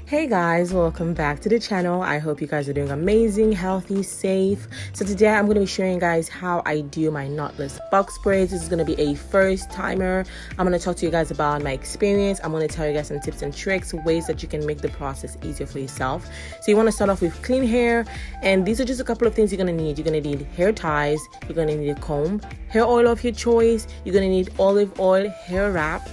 Hey guys, welcome back to the channel. I hope you guys are doing amazing, healthy, safe. So today I'm going to be showing you guys how I do my knotless box braids. This is going to be a first timer. I'm going to talk to you guys about my experience. I'm going to tell you guys some tips and tricks, ways that you can make the process easier for yourself. So you want to start off with clean hair, and these are just a couple of things you're going to need. You're going to need hair ties, you're going to need a comb, hair oil of your choice, you're going to need olive oil hair wrap.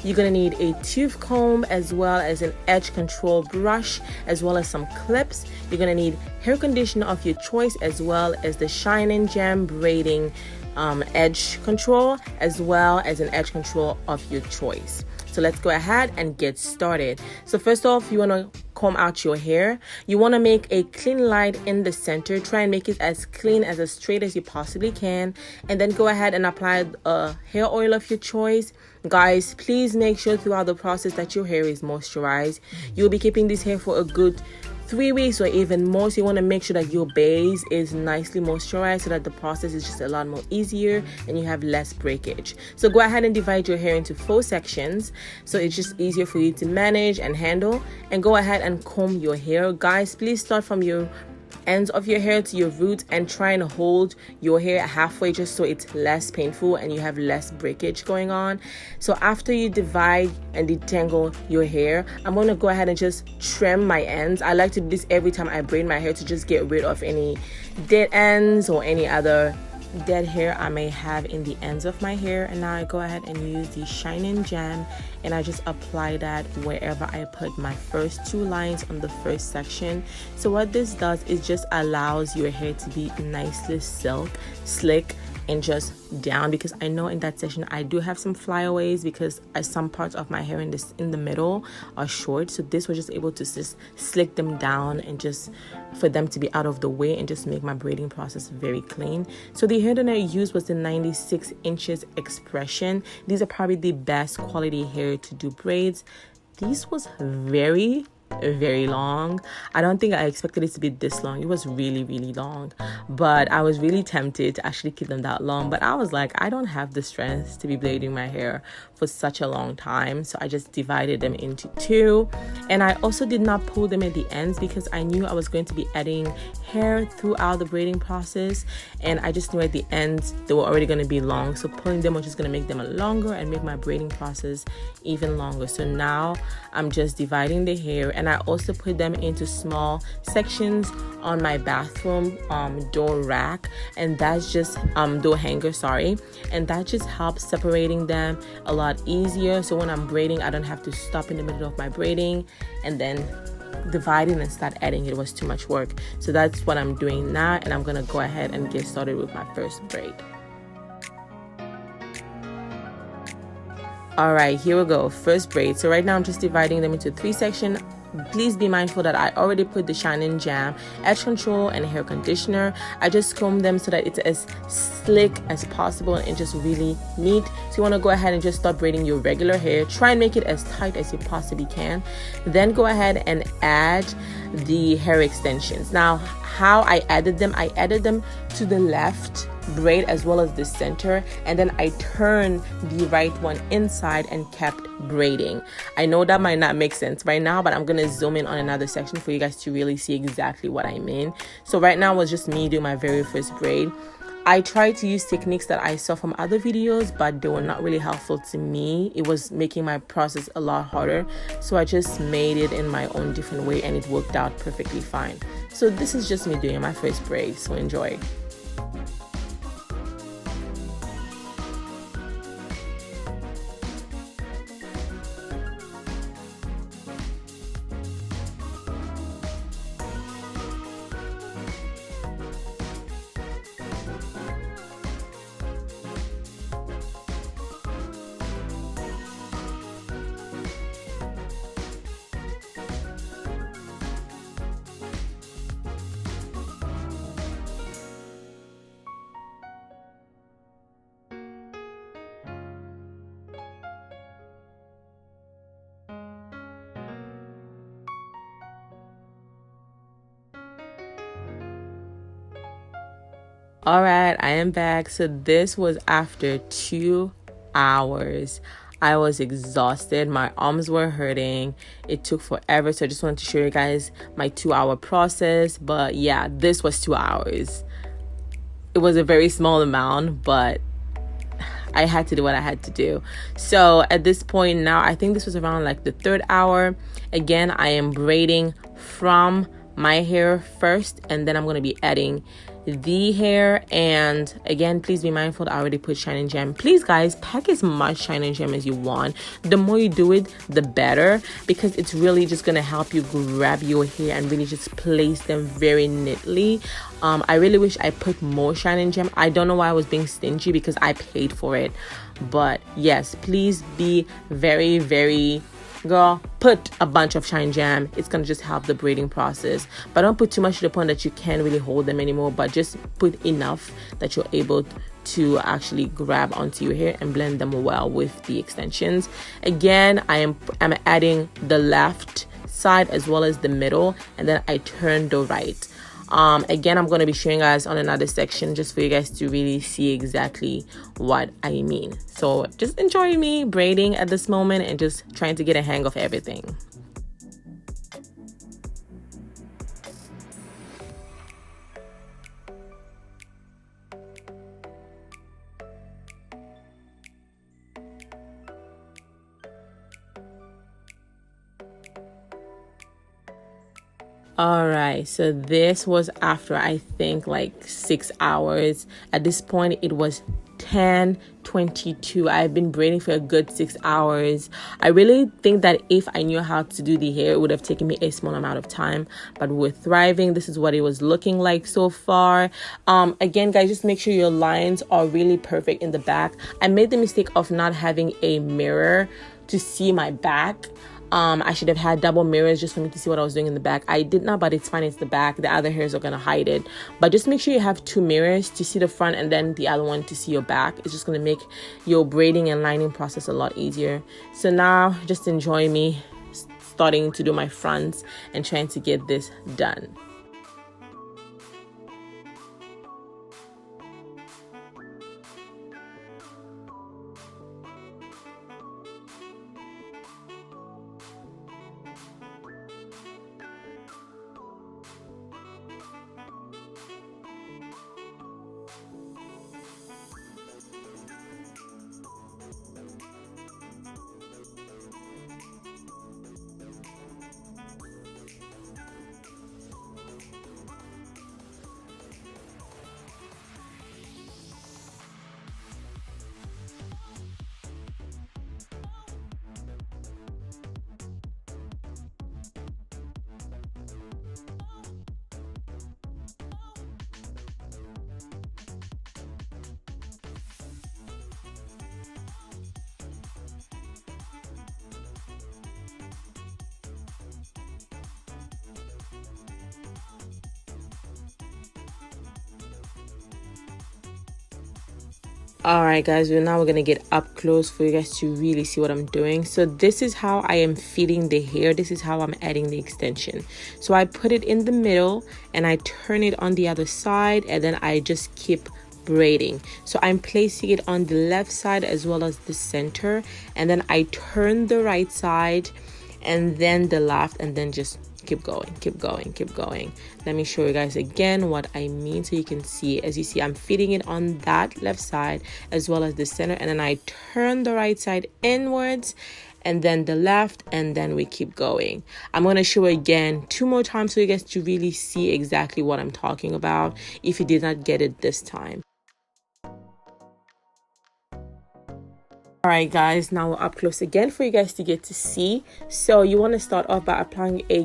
You're going to need a tooth comb as well as an edge control brush as well as some clips. You're going to need hair conditioner of your choice as well as the Shine and Gem braiding edge control as well as an edge control of your choice. So let's go ahead and get started. So first off, you want to comb out your hair. You want to make a clean line in the center. Try and make it as clean, as straight as you possibly can, and then go ahead and apply a hair oil of your choice. Guys, please make sure throughout the process that your hair is moisturized. You'll be keeping this hair for a good 3 weeks or even more, so you want to make sure that your base is nicely moisturized so that the process is just a lot more easier and you have less breakage. So go ahead and divide your hair into 4 sections so it's just easier for you to manage and handle. And go ahead and comb your hair. Guys, please start from your ends of your hair to your roots and try and hold your hair halfway just so it's less painful and you have less breakage going on. So after you divide and detangle your hair, I'm going to go ahead and just trim my ends. I like to do this every time I braid my hair to just get rid of any dead ends or any other dead hair I may have in the ends of my hair. And now I go ahead and use the Shine and Gem and I just apply that wherever I put my first 2 lines on the first section. So what this does is just allows your hair to be nicely slick and just down, because I know in that section I do have some flyaways because some parts of my hair in the middle are short. So this was just able to just slick them down and just for them to be out of the way and just make my braiding process very clean. So the hair that I used was the 96 inches expression. These are probably the best quality hair to do braids. This was very long. I don't think I expected it to be this long. It was really long, but I was really tempted to actually keep them that long, but I was like, I don't have the strength to be braiding my hair for such a long time. So I just divided them into 2, and I also did not pull them at the ends because I knew I was going to be adding hair throughout the braiding process, and I just knew at the ends they were already going to be long, so pulling them was just going to make them longer and make my braiding process even longer. So now I'm just dividing the hair, and I also put them into small sections on my bathroom door rack, and that's just door hanger, sorry, and that just helps separating them a lot easier. So when I'm braiding, I don't have to stop in the middle of my braiding and then dividing and start adding. It was too much work. So that's what I'm doing now, and I'm gonna go ahead and get started with my first braid. All right, here we go. First braid. So right now I'm just dividing them into 3 sections. Please be mindful that I already put the Shine and Jam edge control and hair conditioner. I just comb them so that it's as slick as possible and just really neat. So you want to go ahead and just start braiding your regular hair. Try and make it as tight as you possibly can. Then go ahead and add the hair extensions. Now, how I added them to the left braid as well as the center, and then I turned the right one inside and kept braiding. I know that might not make sense right now, but I'm gonna zoom in on another section for you guys to really see exactly what I mean. So right now was just me doing my very first braid. I tried to use techniques that I saw from other videos, but they were not really helpful to me. It was making my process a lot harder. So I just made it in my own different way, and it worked out perfectly fine. So this is just me doing my first braid, so enjoy. All right, I am back. So this was after 2 hours. I was exhausted. My arms were hurting. It took forever. So I just wanted to show you guys my 2-hour process. But yeah, this was 2 hours. It was a very small amount, but I had to do what I had to do. So at this point now, I think this was around like the 3rd hour. Again, I am braiding from my hair first, and then I'm going to be adding the hair. And again, please be mindful that I already put shine and gem. Please guys, pack as much shine and gem as you want. The more you do it, the better, because it's really just going to help you grab your hair and really just place them very neatly. I really wish I put more shine and gem. I don't know why I was being stingy, because I paid for it. But yes, please be very, very, girl, put a bunch of shine gem. It's gonna just help the braiding process, but don't put too much to the point that you can't really hold them anymore, but just put enough that you're able to actually grab onto your hair and blend them well with the extensions. Again, I'm adding the left side as well as the middle, and then I turn the right. Again, I'm going to be showing guys on another section just for you guys to really see exactly what I mean. So just enjoy me braiding at this moment and just trying to get a hang of everything. All right, so this was after I think like 6 hours. At this point it was 10:22. I've been braiding for a good 6 hours. I really think that if I knew how to do the hair, it would have taken me a small amount of time, but with thriving, this is what it was looking like so far. Again guys, just make sure your lines are really perfect in the back. I made the mistake of not having a mirror to see my back. I should have had double mirrors just for me to see what I was doing in the back. I did not, but it's fine. It's the back. The other hairs are going to hide it. But just make sure you have 2 mirrors to see the front and then the other one to see your back. It's just going to make your braiding and lining process a lot easier. So now just enjoy me starting to do my fronts and trying to get this done. Alright guys, now we're gonna get up close for you guys to really see what I'm doing. So this is how I am feeding the hair. This is how I'm adding the extension. So I put it in the middle and I turn it on the other side, and then I just keep braiding. So I'm placing it on the left side as well as the center, and then I turn the right side and then the left, and then just keep going, keep going, keep going. Let me show you guys again what I mean so you can see. As you see, I'm feeding it on that left side as well as the center, and then I turn the right side inwards and then the left, and then we keep going. I'm going to show again 2 more times so you guys to really see exactly what I'm talking about if you did not get it this time. Alright guys, now we're up close again for you guys to get to see. So you want to start off by applying a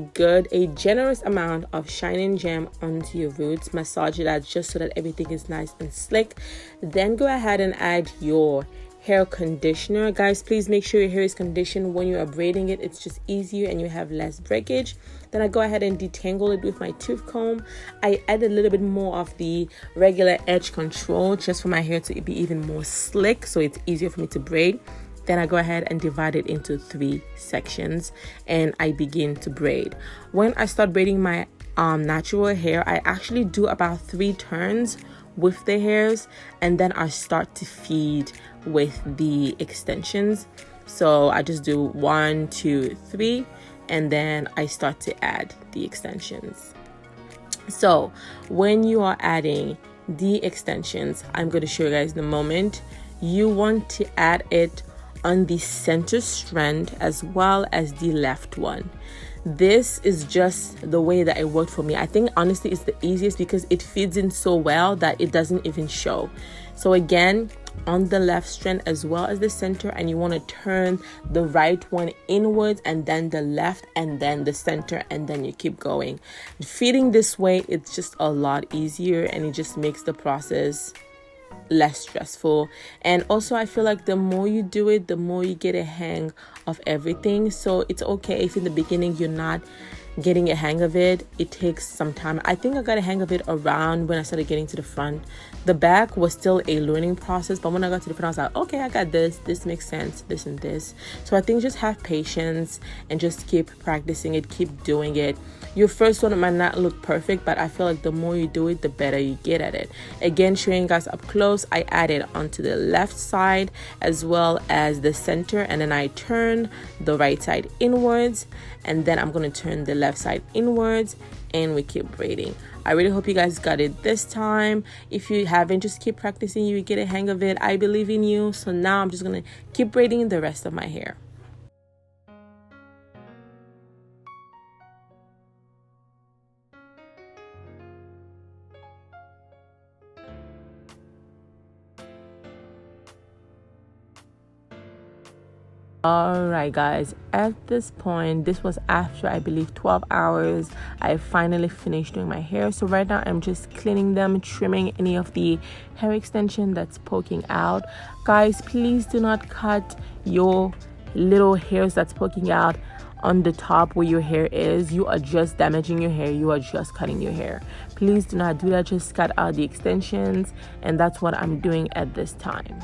generous amount of shine and gem onto your roots. Massage it out just so that everything is nice and slick. Then go ahead and add your hair conditioner. Guys, please make sure your hair is conditioned when you are braiding it. It's just easier and you have less breakage. Then I go ahead and detangle it with my tooth comb. I add a little bit more of the regular edge control just for my hair to be even more slick, so it's easier for me to braid. Then I go ahead and divide it into 3 sections and I begin to braid. When I start braiding my natural hair, I actually do about 3 turns with the hairs, and then I start to feed with the extensions. So I just do 1, 2, 3, and then I start to add the extensions. So when you are adding the extensions, I'm going to show you guys in a moment, you want to add it on the center strand as well as the left one. This is just the way that it worked for me. I think honestly it's the easiest because it fits in so well that it doesn't even show. So again, on the left strand as well as the center, and you want to turn the right one inwards and then the left and then the center, and then you keep going. Feeding this way, it's just a lot easier and it just makes the process less stressful. And also I feel like the more you do it, the more you get a hang of everything. So it's okay if in the beginning you're not getting a hang of it. It takes some time. I think I got a hang of it around when I started getting to the front. The back was still a learning process, but when I got to the front, I was like, okay, I got this makes sense, this and this. So I think just have patience and just keep practicing it, keep doing it. Your first one might not look perfect, but I feel like the more you do it, the better you get at it. Again, showing you guys up close, I added onto the left side as well as the center, and then I turn the right side inwards, and then I'm going to turn the left side inwards, and we keep braiding. I really hope you guys got it this time. If you haven't, just keep practicing. You get a hang of it. I believe in you. So now I'm just going to keep braiding the rest of my hair. Alright guys, at this point, this was after I believe 12 hours, I finally finished doing my hair. So right now I'm just cleaning them, trimming any of the hair extension that's poking out. Guys, please do not cut your little hairs that's poking out on the top where your hair is. You are just damaging your hair. You are just cutting your hair. Please do not do that. Just cut out the extensions, and that's what I'm doing at this time.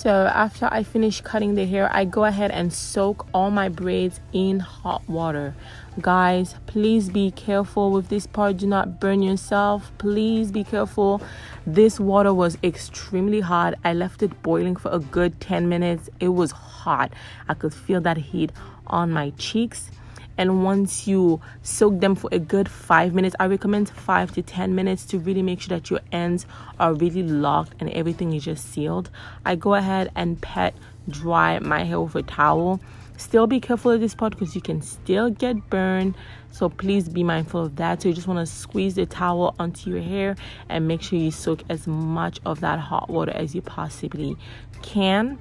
So after I finish cutting the hair, I go ahead and soak all my braids in hot water. Guys, please be careful with this part. Do not burn yourself. Please be careful. This water was extremely hot. I left it boiling for a good 10 minutes. It was hot. I could feel that heat on my cheeks. And once you soak them for a good 5 minutes, I recommend 5 to 10 minutes to really make sure that your ends are really locked and everything is just sealed. I go ahead and pat dry my hair with a towel. Still be careful at this part because you can still get burned. So please be mindful of that. So you just want to squeeze the towel onto your hair and make sure you soak as much of that hot water as you possibly can.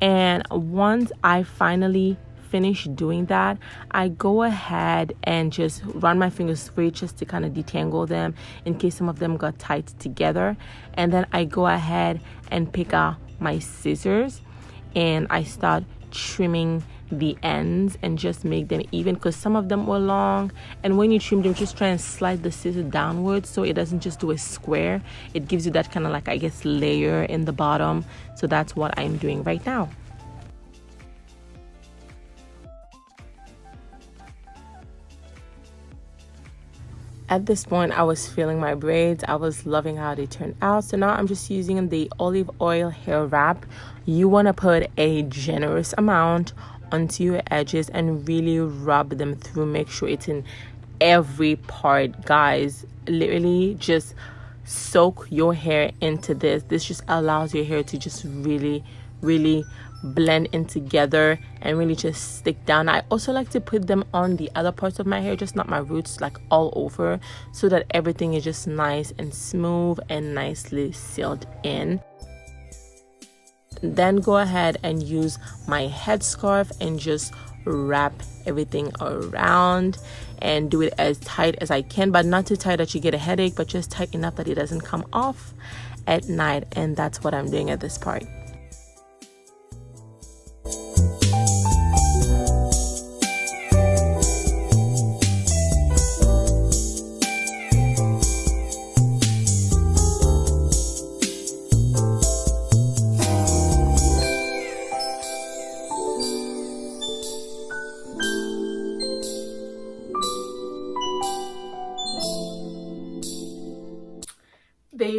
And once I finally finish doing that, I go ahead and just run my fingers through it just to kind of detangle them in case some of them got tight together. And then I go ahead and pick out my scissors and I start trimming the ends and just make them even because some of them were long. And when you trim them, just try and slide the scissors downwards so it doesn't just do a square. It gives you that kind of like, I guess, layer in the bottom. So that's what I'm doing right now. At this point, I was feeling my braids. I was loving how they turned out. So now I'm just using the olive oil hair wrap. You want to put a generous amount onto your edges and really rub them through. Make sure it's in every part, guys. Literally just soak your hair into this. This just allows your hair to just really blend in together and really just stick down. I also like to put them on the other parts of my hair, just not my roots, like all over, so that everything is just nice and smooth and nicely sealed in. Then go ahead and use my headscarf and just wrap everything around and do it as tight as I can, but not too tight that you get a headache, but just tight enough that it doesn't come off at night. And that's what I'm doing at this part.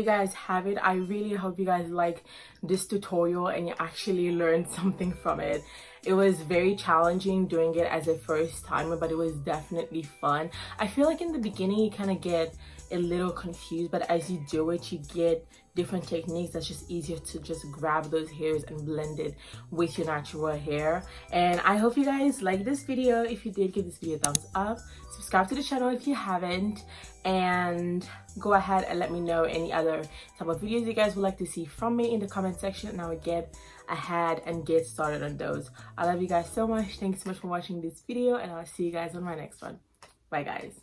you guys have it. I really hope you guys like this tutorial and you actually learned something from it. It was very challenging doing it as a first timer, but it was definitely fun. I feel like in the beginning you kind of get a little confused, but as you do it, you get different techniques that's just easier to just grab those hairs and blend it with your natural hair. And I hope you guys like this video. If you did, give this video a thumbs up, subscribe to the channel if you haven't, and go ahead and let me know any other type of videos you guys would like to see from me in the comment section, and I will get ahead and get started on those. I love you guys so much. Thanks so much for watching this video, and I'll see you guys on my next one. Bye guys.